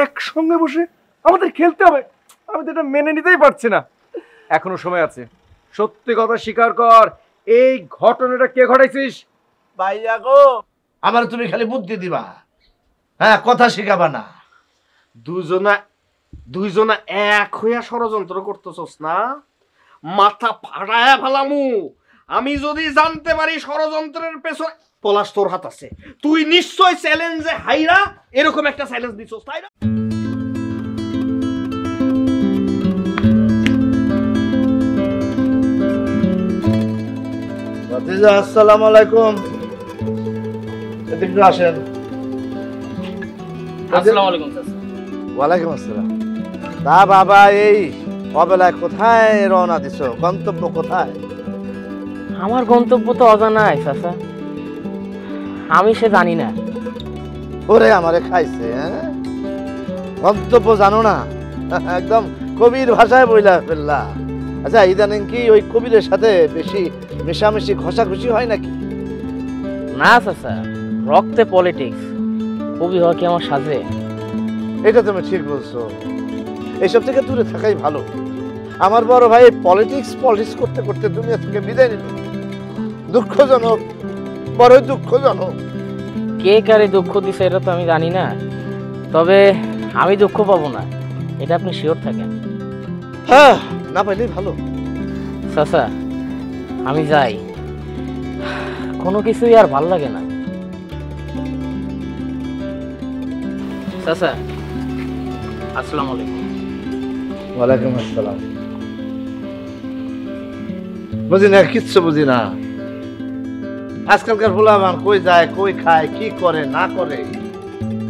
একসঙ্গে বসে আমাদের খেলতে হবে, আমি তো এটা মেনে নিতেই পারছি না। এখনো সময় আছে, সত্যি কথা স্বীকার কর, এই ঘটনাটা কে ঘটাইছিস? ভাইয়া গো, আমার তুমি খালি বুদ্ধি দিবা, হ্যাঁ, কথা শিখাবা না। দুইজনা এক হইয়া ষড়যন্ত্র করতেছস না? মাথা ফাটায়া ফেলামু। আমি যদি জানতে পারি ষড়যন্ত্রের পেছনে পলাশ তোর হাত আছে, তুই নিশ্চয় চ্যালেঞ্জে হাইরা এরকম একটা চ্যালেঞ্জ দিছস, তাই না? আসসালামু আলাইকুম, এদিকে আসেন। আসসালামু আলাইকুম স্যার। ওয়ালাইকুম আসসালাম। তা বাবা, এই অবেলায় কোথায় রওনা দিছো? গন্তব্য কোথায়? আমার গন্তব্য তো অজানাই চাচা, আমি সে জানি না। ওরে আমারে খাইছে, হ্যাঁ, গন্তব্য জানো না? একদম কবির ভাষায় বইলা ফেললা। আচ্ছা, ইদানিং কি ওই কবিরের সাথে বেশি মেশামেশি ঘষাঘষি হয় নাকি? না চাচা, রক্তে পলিটিক্স, কবি হওয়া কি আমার সাজে? এটা তুমি ঠিক বলছো, এইসব থেকে দূরে থাকাই ভালো। আমার বড় ভাই পলিটিক্স করতে করতে দুনিয়া থেকে বিদায় নিল। দুঃখজনক, বড়ই দুঃখজনক। কে কারে দুঃখ দিছে এটা তো আমি জানি না, তবে আমি দুঃখ পাবো না, এটা আপনি শিওর থাকেন। হ্যাঁ, না পাইলেই ভালো। চাচা আমি যাই, কোনো কিছুই আর ভাল লাগে না। চাচা আসসালামু আলাইকুম। ওয়ালাইকুম আসসালাম। বুঝি না, কিচ্ছু বুঝি না। আজকালকার ফুলাবান কই যায়, কই খায়, কি করে না করে,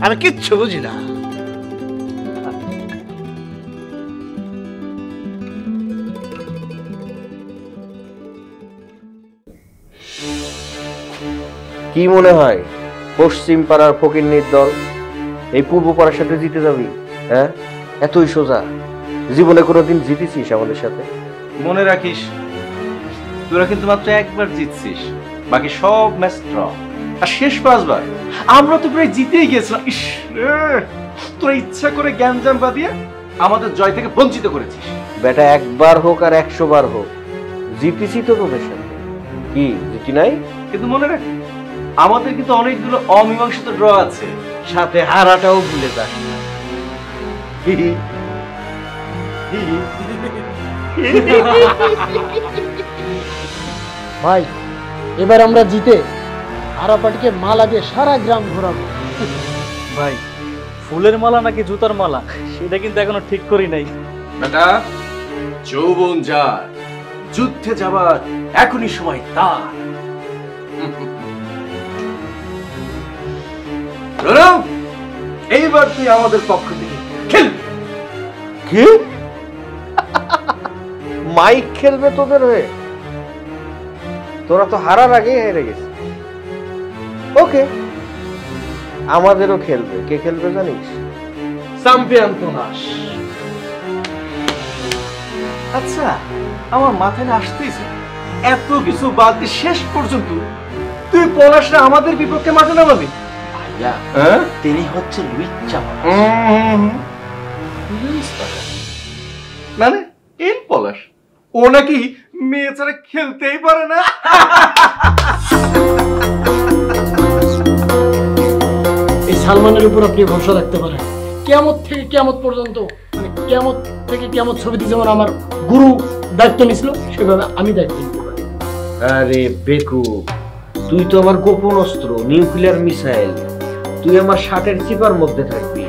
আমি কিচ্ছু বুঝি না। কি মনে হয় পশ্চিম পাড়ার ফকিন্নির দল এই পূর্ব পাড়ার সাথে জিতে যাবি? হ্যাঁ, এতই সোজা? জীবনে কোনোদিন জিতেছিস আমাদের সাথে? মনে রাখিস, তোরা কিন্তু মাত্র একবার জিতছিস, বাকি সব ম্যাচ ড্র। আর শেষ 5 বার আমরা তো প্রায় জিতেই গেছিলাম। ইস রে, তোরা ইচ্ছা করে গ্যাঞ্জাম বাঁধিয়ে আমাদের জয় থেকে বঞ্চিত করেছিস। বেটা, একবার হোক আর 100 বার হোক জিতেছি তো তোদের সাথে, কি জিতি নাই? কিন্তু মনে রাখ, আমাদের কিন্তু অনেকগুলো অমীমাংসিত ড্র আছে, সাথে হারাটাও ভুলে যাস না। ভাই, এবার আমরা জিতে আরাপাটিকে মালা দিয়ে সারা গ্রাম ঘোরাবো। ভাই, ফুলের মালা নাকি জুতার মালা সেটা কিন্তু এখনো ঠিক করি নাই। বেটা, যৌবন যার, যুদ্ধে যাবার এখনই সময় তার। এইবার তুই আমাদের পক্ষ থেকে খেলবি। কি মাইক খেলবে তোদের হয়ে? তোরা তো হারার আগেই হেরে গেছিস। ওকে, আমাদেরও খেলবে। কে খেলবে জানিস? চ্যাম্পিয়ন তোনাস। আচ্ছা, আমার মাথায় না আসতেইছে, এত কিছু বাদ দিয়ে শেষ পর্যন্ত তুই পলাশরা আমাদের বিপক্ষে মাঠে নামাবি? ভাইয়া, তিনি হচ্ছে লুইচ্চা মানে এই পলাশ, ও নাকি মেয়ে ছাড়া খেলতেই পারে না? এই সালমানের উপর আপনি ভরসা রাখতে পারেন। কিয়ামত থেকে কিয়ামত পর্যন্ত, মানে কিয়ামত থেকে কিয়ামত ছবিতে যেমন আমার গুরু দায়িত্ব নিছিল, সেভাবে আমি দায়িত্ব নিতে পারি। আরে বেকু, তুই তো আমার গোপন অস্ত্র, নিউক্লিয়ার মিসাইল। তুই আমার শার্টের চিপার মধ্যে থাকবি।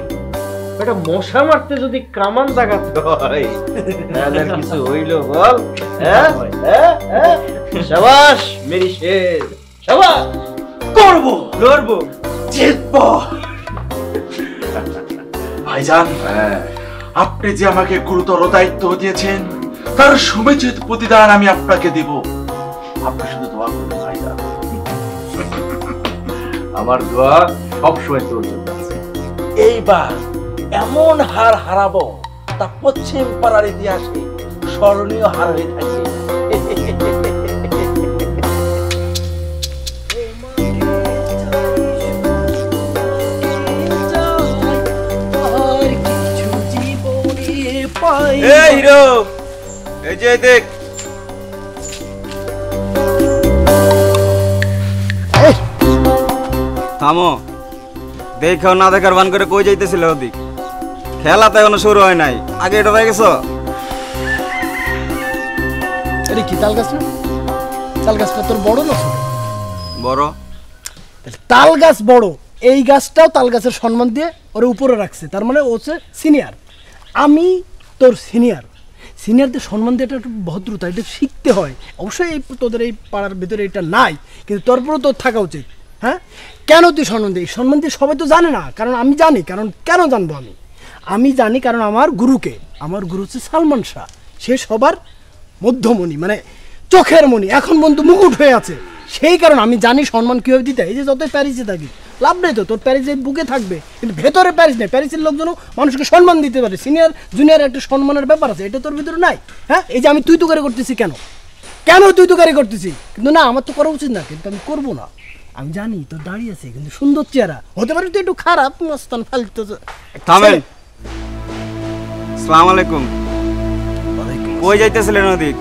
একটা মশা মারতে যদি কামান জাগাতে হয় তাহলে আর কিছু হইল বল? শাবাশ মেরি শের, শাবাশ। করবো করবো, জিতবো। ভাইজান, আপনি যে আমাকে গুরুতর দায়িত্ব দিয়েছেন তার সমুচিত প্রতিদান আমি আপনাকে দেব। আপনি শুধু দোয়া করবেন ভাইজান। আমার দোয়া সবসময় তোর জন্য আছে। এইবার এমন হার হারাবো তা পশ্চিম পাড়ার ইতিহাসে স্মরণীয় হার হয়ে থাকবে। আর এই হিরো, এই যে দেখ। থামো, দেখো না দেখার বান করে কই যাইতেছিল ওদিক? খেলা তো এখনো শুরু হয় নাই, আগে এটা হয়ে গেছো। আরে কি তাল গাছ না? তাল গাছটা তোর বড় না ছোট? বড়। তাল গাছ বড়, এই গাছটাও তাল গাছের সম্মান দিয়ে ওর উপরে রাখছে, তার মানে ও হচ্ছে সিনিয়র। আমি তোর সিনিয়র, সিনিয়রদের সম্মান দিয়ে একটা ভদ্রতা, এটা শিখতে হয়। অবশ্যই এই তোদের এই পাড়ার ভিতরে এটা নাই, কিন্তু তারপরেও তোর থাকা উচিত। হ্যাঁ, কেন তুই সম্মান দিই? সম্মান দিয়ে সবাই তো জানে না, কারণ আমি জানি। কারণ কেন জানবো আমি জানি কারণ আমার গুরুকে, আমার গুরু হচ্ছে সালমান শাহ। সে সবার মধ্যমণি, মানে চোখের মণি, এখন পর্যন্ত মুকুট হয়ে আছে। সেই কারণে আমি জানি সম্মান কীভাবে দিতে। এই যে যতই প্যারিসে থাকি লাভ নেই, তো তোর প্যারিসের বুকে থাকবে, কিন্তু ভেতরে প্যারিস নেই। প্যারিসের লোকজনও মানুষকে সম্মান দিতে পারে, সিনিয়র জুনিয়র একটা সম্মানের ব্যাপার আছে, এটা তোর ভিতরে নাই। হ্যাঁ, এই যে আমি তুই তুকারি করতেছি, কেন তুই তুকারি করতেছি? কিন্তু না, আমার তো করা উচিত না, কিন্তু আমি করবো না। আমি জানি তোর দাঁড়িয়ে আছে, কিন্তু সুন্দর চেহারা, হতে পারে তুই একটু খারাপ মস্তান ফালতু। থামেন। আসসালামু আলাইকুম। কই যাইতেছিলেন ওদিক?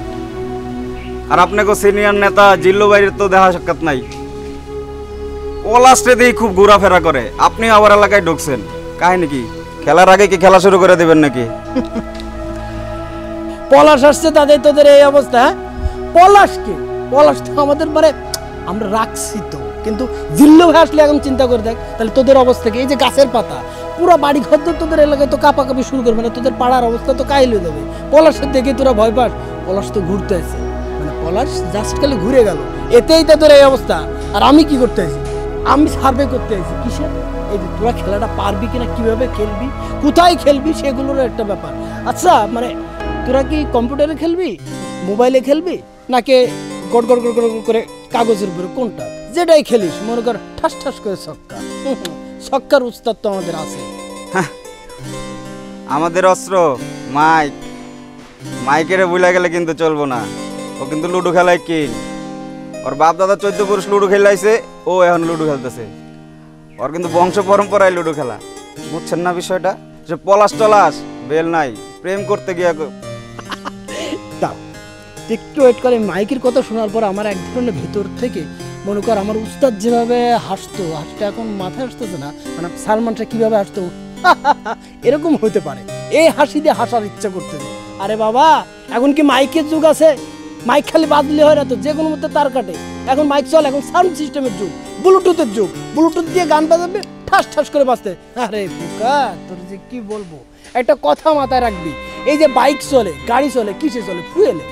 আর আপনাকে সিনিয়র নেতা জিল্লু ভাইয়ের তো দেখা সাক্ষাৎ নাই। ও লাস্টে দিয়ে খুব ঘোরাফেরা করে, আপনি আবার এলাকায় ঢুকছেন, কাহিনী কি? খেলার আগে কি খেলা শুরু করে দেবেন নাকি? পলাশ আসছে তাদের তোদের এই অবস্থা। হ্যাঁ, পলাশ তো আমাদের মানে আমরা রাখছি তো, কিন্তু জিল্লু ভাই আসলে এখন চিন্তা করে দেখ তাহলে তোদের অবস্থা কি। এই যে গাছের পাতা পুরো বাড়ি ঘর তোদের এলাকায় তো কাঁপাকাঁপি শুরু করবে না, তোদের পাড়ার অবস্থা তো কাইল হয়ে যাবে। পলাশের দেখে তোরা ভয় পাস? পলাশ তো ঘুরতে আসে, মানে পলাশ জাস্ট খালি ঘুরে গেল, এতেই তোদের এই অবস্থা। আর আমি কি করতে আসি? আমি সার্ভে করতে আসি কিসের? এই যে তোরা খেলাটা পারবি কিনা, কিভাবে খেলবি, কোথায় খেলবি, সেগুলোর একটা ব্যাপার। আচ্ছা, মানে তোরা কি কম্পিউটারে খেলবি, মোবাইলে খেলবি, নাকি গড় গড় গড় গড় করে কাগজের উপরে, কোনটা? যেটাই খেলিস মনে কর ঠাস ঠাস করে ছক্কা। ছক্কার উস্তাদ তো আমাদের আছে। আমাদের অস্ত্র মাইকের ভুলে গেলে কিন্তু চলবো না। ও কিন্তু লুডো খেলায় কি, ওর বাপ দাদা 14 পুরুষ লুডো খেলাইছে, ও এখন লুডো খেলতেছে। ওর কিন্তু বংশ পরম্পরায় লুডো খেলা, বুঝছেন না বিষয়টা? যে পলাশ টলাশ বেল নাই, প্রেম করতে গিয়া। দাও একটু ওয়েট করে। মাইকের কথা শোনার পর আমার এক ধরনের ভেতর থেকে মনে কর আমার উস্তাদ যেভাবে হাসতো, হাসটা এখন মাথায় আসতেছে না, মানে সালমান শাহ কীভাবে হাসতো এরকম হতে পারে। এই হাসি দিয়ে হাসার ইচ্ছা করতেছে। আরে বাবা, এখন কি মাইকের যুগ আছে? মাইক খালি বাজলে হয় না তো, যে কোনো মধ্যে তার কাটে। এখন মাইক চল, এখন সাউন্ড সিস্টেমের যুগ, ব্লুটুথের যুগ। ব্লুটুথ দিয়ে গান বাজাবে ঠাস ঠাস করে বাজতে। আরে বোকা, তোর যে কি বলবো, একটা কথা মাথায় রাখবি। এই যে বাইক চলে, গাড়ি চলে, কিসে চলে? ফুয়েলে।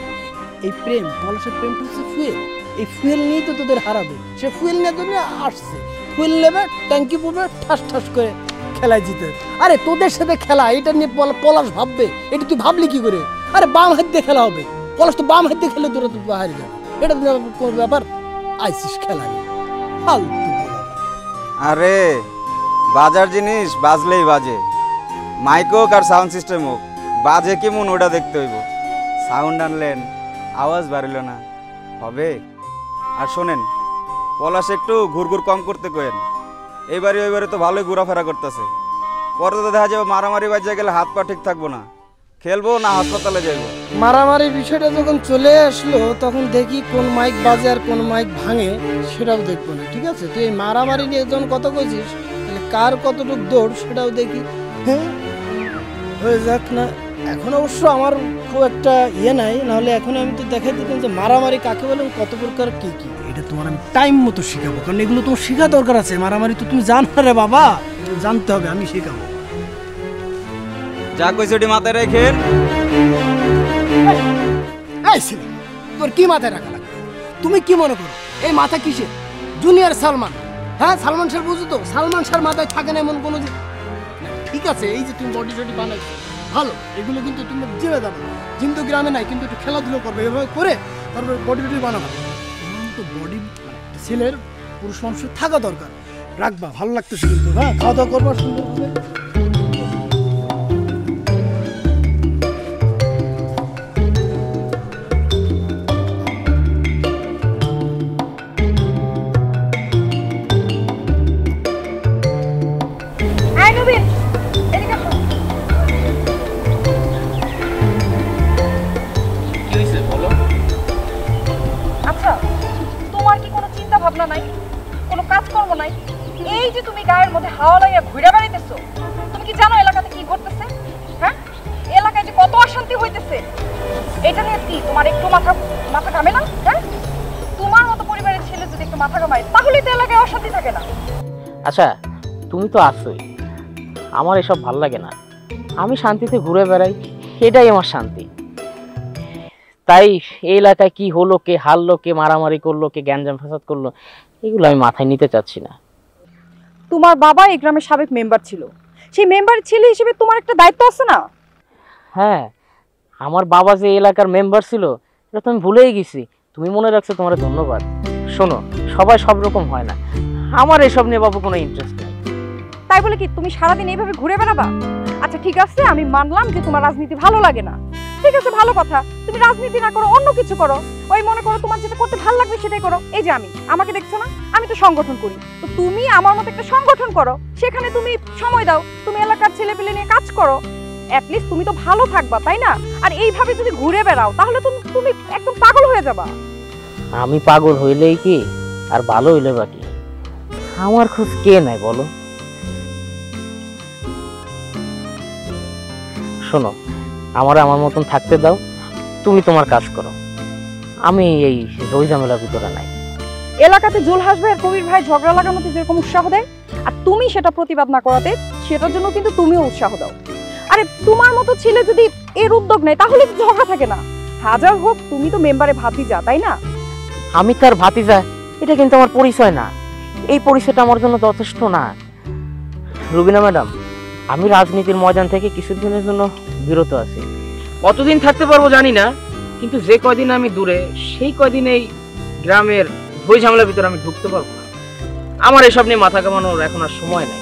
এই প্রেম, পলাশের প্রেমটা হচ্ছে ফুয়েল। এই ফুয়েল নিয়েই তো তোদের হারাবে। সে ফুয়েল নিয়ে জন্য আসছে, ফুয়েল নেবে, ট্যাঙ্কি পড়বে, ঠাস ঠাস করে খেলায় জিতে। আরে তোদের সাথে খেলা, এটা নিয়ে পলাশ ভাববে? এটা তুই ভাবলি কি করে? আরে বাম হাত দিয়ে খেলা হবে, পলাশ তো বাম হাত দিয়ে খেলে তোরা তো হারে যাবে। এটা কোন ব্যাপার? আইসিস খেলা নিয়ে ফালতু। আরে বাজার জিনিস বাজলেই বাজে, মাইক হোক আর সাউন্ড সিস্টেম হোক, বাজে কেমন ওটা দেখতে হইব। সাউন্ড আনলেন, আওয়াজ বাড়িল না, হবে? আর শোনেন, পলাশ একটু ঘুরঘুর কম করতে কয়েন। এইবারে ওইবারে তো ভালোই ঘোরাফেরা করতেছে, পরে তো দেখা যাবে মারামারি বাজে গেলে হাত পা ঠিক থাকবো না, খেলবো না হাসপাতালে যাইবো। মারামারি বিষয়টা যখন চলে আসলো তখন দেখি কোন মাইক বাজে আর কোন মাইক ভাঙে সেটাও দেখবো না, ঠিক আছে? তুই এই মারামারি নিয়ে যখন কত কইছিস, তাহলে কার কতটুকু দৌড় সেটাও দেখি। হ্যাঁ, হয়ে যাক না। এখন অবশ্য আমার খুব একটা ইয়ে নাই, নাহলে এখন আমি তো দেখাই দিতাম যে মারামারি কাকে বলে, কত প্রকার কি কি। এটা তোমার আমি টাইম মতো শেখাবো, কারণ এগুলো তোমার শেখা দরকার আছে। মারামারি তো তুমি জানো না রে বাবা, জানতে হবে, আমি শেখাবো। যা কইছি ওটি মাথায় রেখেন। এই ছেলে, তোর কি মাথায় রাখা লাগবে? তুমি কি মনে করো এই মাথা কিসে? জুনিয়র সালমান, হ্যাঁ সালমান শাহ বুঝো তো? সালমান শাহর মাথায় থাকে না এমন কোনো ঠিক আছে? এই যে তুমি বডি টডি বানাইছো ভালো, এগুলো কিন্তু তুমি জিমে যাবে, জিম তো গ্রামে নাই, কিন্তু একটু খেলাধুলো করবে, এভাবে করে তারপরে বডি টডি বানাবে। তো বডি ছেলের পুরুষ মানুষের থাকা দরকার, রাখবা, ভালো লাগতেছে কিন্তু। হ্যাঁ, খাওয়া দাওয়া করবা সুন্দর করে। ভাবনা নাই, কোনো কাজকর্ম নাই। এই যে তুমি গায়ের মধ্যে হাওয়া লাইয়া ঘুরে বেড়াইতেছো, তুমি কি জানো এলাকাতে কি ঘটতেছে? হ্যাঁ, এলাকায় যে কত অশান্তি হইতেছে, এটা নিয়ে কি তোমার একটু মাথা কামে না? হ্যাঁ, তোমার মতো পরিবারের ছেলে যদি একটু মাথা কামায় তাহলে তো এলাকায় অশান্তি থাকে না। আচ্ছা তুমি তো আসোই, আমার এসব ভাল লাগে না। আমি শান্তিতে ঘুরে বেড়াই, এটাই আমার শান্তি। তাই এই এলাকায় কি হলো, কে হারলো, কে মারামারি করলো, কে গ্যাঞ্জাম ফাসাদ করলো, এগুলো আমি মাথায় নিতে চাচ্ছি না। তোমার বাবা এই গ্রামের সাবেক মেম্বার ছিল, সেই মেম্বারের ছেলে হিসেবে তোমার একটা দায়িত্ব আছে না? হ্যাঁ, আমার বাবা যে এলাকার মেম্বার ছিল এটা তো আমি ভুলেই গেছি। তুমি মনে রাখছো, তোমার ধন্যবাদ। শোনো, সবাই সব রকম হয় না, আমার এসব নিয়ে বাবু কোনো ইন্টারেস্ট নেই। তাই বলে কি তুমি সারাদিন এইভাবে ঘুরে বেড়াবা? আচ্ছা ঠিক আছে, আমি মানলাম যে তোমার রাজনীতি ভালো লাগে না, ঠিক আছে, ভালো কথা। তুমি রাজনীতি না করো, অন্য কিছু করো। ওই মনে করো তোমার যেটা করতে ভালো লাগবে সেটাই করো। এই যে আমাকে দেখছো না, আমি তো সংগঠন করি, তো তুমি আমার মতো একটা সংগঠন করো, সেখানে তুমি সময় দাও, তুমি এলাকার ছেলেপেলে নিয়ে কাজ করো। অ্যাটলিস্ট তুমি তো ভালো থাকবা, তাই না? আর এইভাবে যদি ঘুরে বেড়াও তাহলে তুমি একদম পাগল হয়ে যাবা। আমি পাগল হইলেই কি আর ভালো হইলে বাকি, আমার খোঁজ কে নাই বলো? শোনো, আমার মতন থাকতে দাও, তুমি তোমার কাজ করো, আমি এই রই ঝামেলার ভিতরে নাই। এলাকাতে জুলহাস ভাই আর কবির ভাই ঝগড়া লাগানোতে যেরকম উৎসাহ দেয়, আর তুমি সেটা প্রতিবাদ না করাতে, সেটার জন্য কিন্তু তুমিও উৎসাহ দাও। আরে তোমার মতো ছেলে যদি এর উদ্যোগ নেয় তাহলে ঝগড়া থাকে না। হাজার হোক তুমি তো মেম্বারে ভাতিজা, তাই না? আমি তার ভাতিজা, এটা কিন্তু আমার পরিচয় না। এই পরিচয়টা আমার জন্য যথেষ্ট না। রুবিনা ম্যাডাম, আমি রাজনীতির ময়দান থেকে কিছুদিনের জন্য বিরত আছি। কতদিন থাকতে পারবো জানি না, কিন্তু যে কয়দিন আমি দূরে, সেই কয়দিন এই গ্রামের ভই ঝামেলার ভিতরে আমি ঢুকতে পারবো না। আমার এসব নিয়ে মাথা কামানোর এখন আর সময় নেই।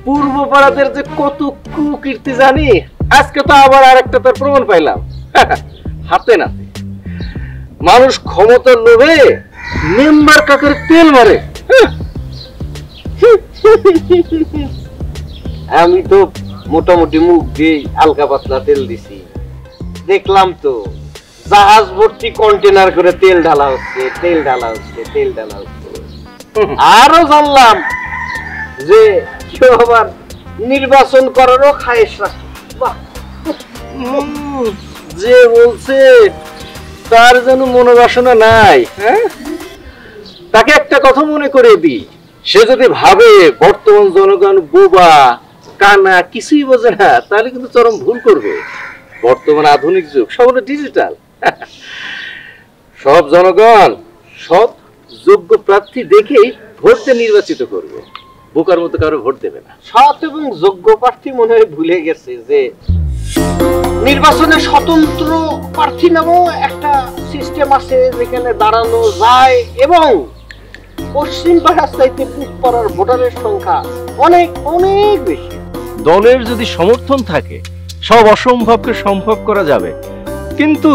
পূর্ব পাড়াদের যে কত কুকীর্তি জানি, আজকে তো আবার আরেকটা তার প্রমাণ পাইলাম হাতে নাতে। মানুষ ক্ষমতার লোভে মেম্বার কাকের তেল মারে। আমি তো মোটামুটি মুখ দিয়ে হালকা পাতলা তেল দিছি, দেখলাম তো জাহাজ ভর্তি কন্টেনার করে তেল ঢালা হচ্ছে, তেল ঢালা হচ্ছে, তেল ঢালা হচ্ছে। আরো জানলাম যে কেউ আবার নির্বাচন করারও খায়েশ রাখে। যে বলছে তার যেন মনোবাসনা নাই। হ্যাঁ, তাকে একটা কথা মনে করে দিই, সে যদি ভাবে বর্তমান জনগণ বোবা কানা কিছুই বোঝে না, তাহলে কিন্তু চরম ভুল করবে। বর্তমান আধুনিক যুগ, সব হলো ডিজিটাল। সব জনগণ সৎ যোগ্য প্রার্থী দেখেই ভোটে নির্বাচিত করবে, বোকার মতো কারো ভোট দেবে না। সৎ এবং যোগ্য প্রার্থী মনে হয় ভুলে গেছে যে নির্বাচনে স্বতন্ত্র প্রার্থী নামেও একটা সিস্টেম আছে, যেখানে দাঁড়ানো যায় এবং পশ্চিম পাড়ার চাইতে পূব পাড়ার ভোটারের সংখ্যা অনেক অনেক বেশি। দলের যদি সমর্থন থাকে সব অসম্ভবকে সম্ভব করা যাবে, কিন্তু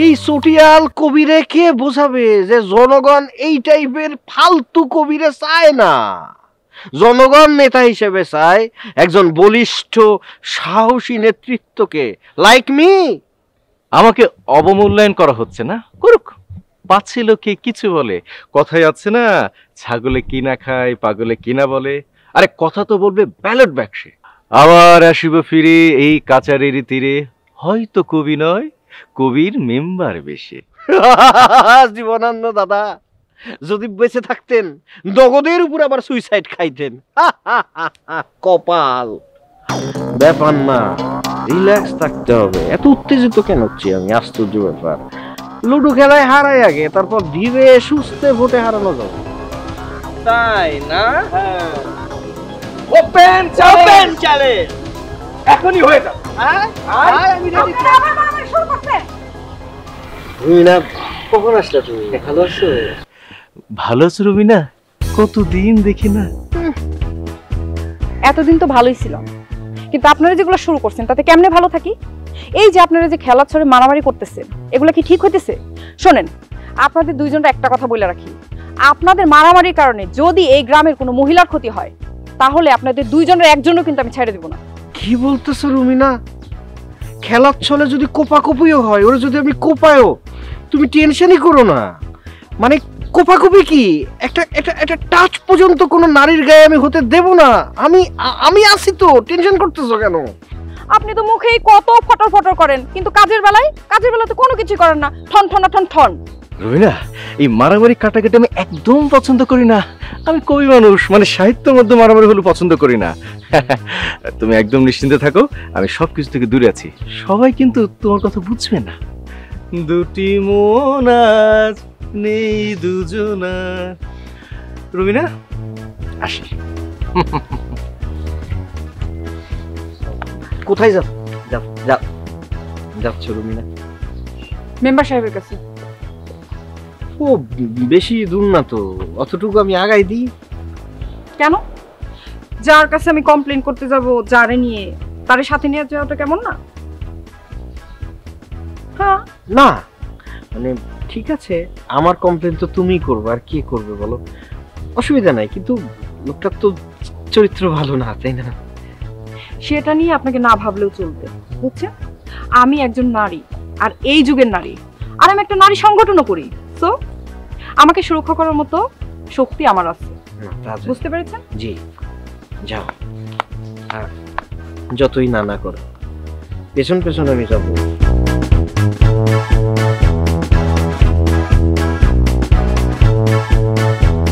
এই চটিয়াল কবিরে কে বোঝাবে যে জনগণ এই টাইপের ফালতু কবিরে চায় না? জনগণ নেতা হিসেবে চায় একজন বলিষ্ঠ সাহসী নেতৃত্বকে, লাইক মি। আমাকে অবমূল্যায়ন করা হচ্ছে না, করুক, পাচ্ছে লোকে কিছু বলে। কথাই আছে না, ছাগলে কিনা খায় পাগলে কিনা বলে। আরে কথা তো বলবে ব্যালট বাক্সে। আবার আসিব ফিরে এই কাচারের তীরে, হয়তো কবি নয় কবির মেম্বার বেশে। জীবনানন্দ দাদা যদি বেঁচে থাকতেন নগদের উপর আবার সুইসাইড খাইতেন। কপাল, ব্যাপার না, রিল্যাক্স থাকতে হবে। এত উত্তেজিত কেন হচ্ছি আমি? আশ্চর্য ব্যাপার। লুডো খেলায় হারাই আগে, তারপর ধীরে সুস্থে ভোটে হারানো যাবে, তাই না? ওপেন চ্যালেঞ্জ এখনই হয়ে যাবে। রুবিনা, কখন আসলে তুমি? ভালো আছো? ভালো আছো রুবিনা? কতদিন দেখি না। এতদিন তো ভালোই ছিলাম, কিন্তু আপনারা যেগুলো শুরু করছেন তাতে কেমনে ভালো থাকি? এই যে আপনারা যে খেলা ছড়ে মারামারি করতেছেন, এগুলো কি ঠিক হইতেছে? শোনেন, আপনাদের দুইজনের একটা কথা বলে রাখি, আপনাদের মারামারির কারণে যদি এই গ্রামের কোনো মহিলার ক্ষতি হয়, তাহলে আপনাদের দুইজনের একজনও কিন্তু আমি ছেড়ে দেব না। কি বলতেছো রুমিনা? খেলার ছলে যদি কোপাকুপিও হয়, ওরা যদি আমি কোপায়ও, তুমি টেনশনই করো না। মানে কোপাকুপি কি, একটা একটা একটা টাচ পর্যন্ত কোনো নারীর গায়ে আমি হতে দেব না। আমি আছি তো, টেনশন করতেছো কেন? আপনি তো মুখেই কত ফটর ফটর করেন, কিন্তু কাজের বেলায় তো কোনো কিছু করেন না, ঠন ঠন ঠন ঠন। রবিনা, এই মারামারি কাটাকাটি আমি একদম পছন্দ করি না। আমি কবি মানুষ, মানে সাহিত্যের মধ্যে মারামারি হলে পছন্দ করি না। তুমি একদম নিশ্চিন্তে থাকো, আমি সবকিছু থেকে দূরে আছি। সবাই কিন্তু তোমার কথা বুঝবে না। দুটি মন আজ নেই দুজনার। রবিনা, আসি। কোথায় যাও? যাও যাও যাচ্ছ রুমিনা? মেম্বার সাহেবের কাছে। ও বেশি দূর না তো, অতটুকু আমি আগাই দিই। কেন? যার কাছে আমি কমপ্লেইন করতে যাব, যারে নিয়ে, তার সাথে নিয়ে যাওয়াটা কেমন না? হ্যাঁ না মানে ঠিক আছে, আমার কমপ্লেন তো তুমিই করবে, আর কে করবে বলো? অসুবিধা নাই, কিন্তু লোকটার তো চরিত্র ভালো না, তাই না? সেটা নিয়ে আপনাকে না ভাবলেও চলবে, বুঝছেন? আমি একজন নারী, আর এই যুগের নারী, আর আমি একটা নারী সংগঠনও করি। সো আমাকে সুরক্ষা করার মতো শক্তি আমার আছে, বুঝতে পেরেছেন? জি, যাও। আর যতই না করো, পেছন পেছন আমি যাবো।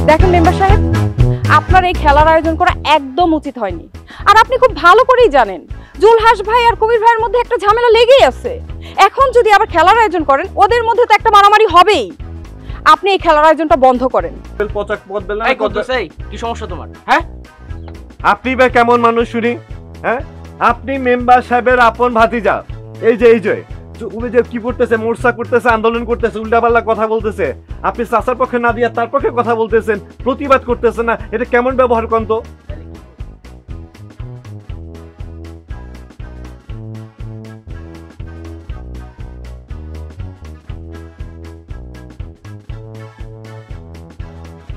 দেখেন মেম্বার সাহেব, আপনার এই খেলার আয়োজন করা একদম উচিত হয়নি। আর আপনি খুব ভালো করেই জানেন জুলহাস ভাই আর কবির ভাইয়ের মধ্যে একটা ঝামেলা লেগেই আছে। এখন যদি আবার খেলার আয়োজন করেন, ওদের মধ্যে তো একটা মারামারি হবেই। আপনি এই খেলার আয়োজনটা বন্ধ করেন। কি সমস্যা তোমার? হ্যাঁ, আপনি বা কেমন মানুষ শুনি? হ্যাঁ, আপনি মেম্বার সাহেবের আপন ভাতিজা। এই যে উনি যে কি করতেছে, মোর্চা করতেছে, আন্দোলন করতেছে, উল্টাপাল্টা কথা বলতেছে, আপনি চাচার পক্ষে না দিয়ে তার পক্ষে কথা বলতেছেন, প্রতিবাদ করতেছেন না, এটা কেমন ব্যবহার করেন তো?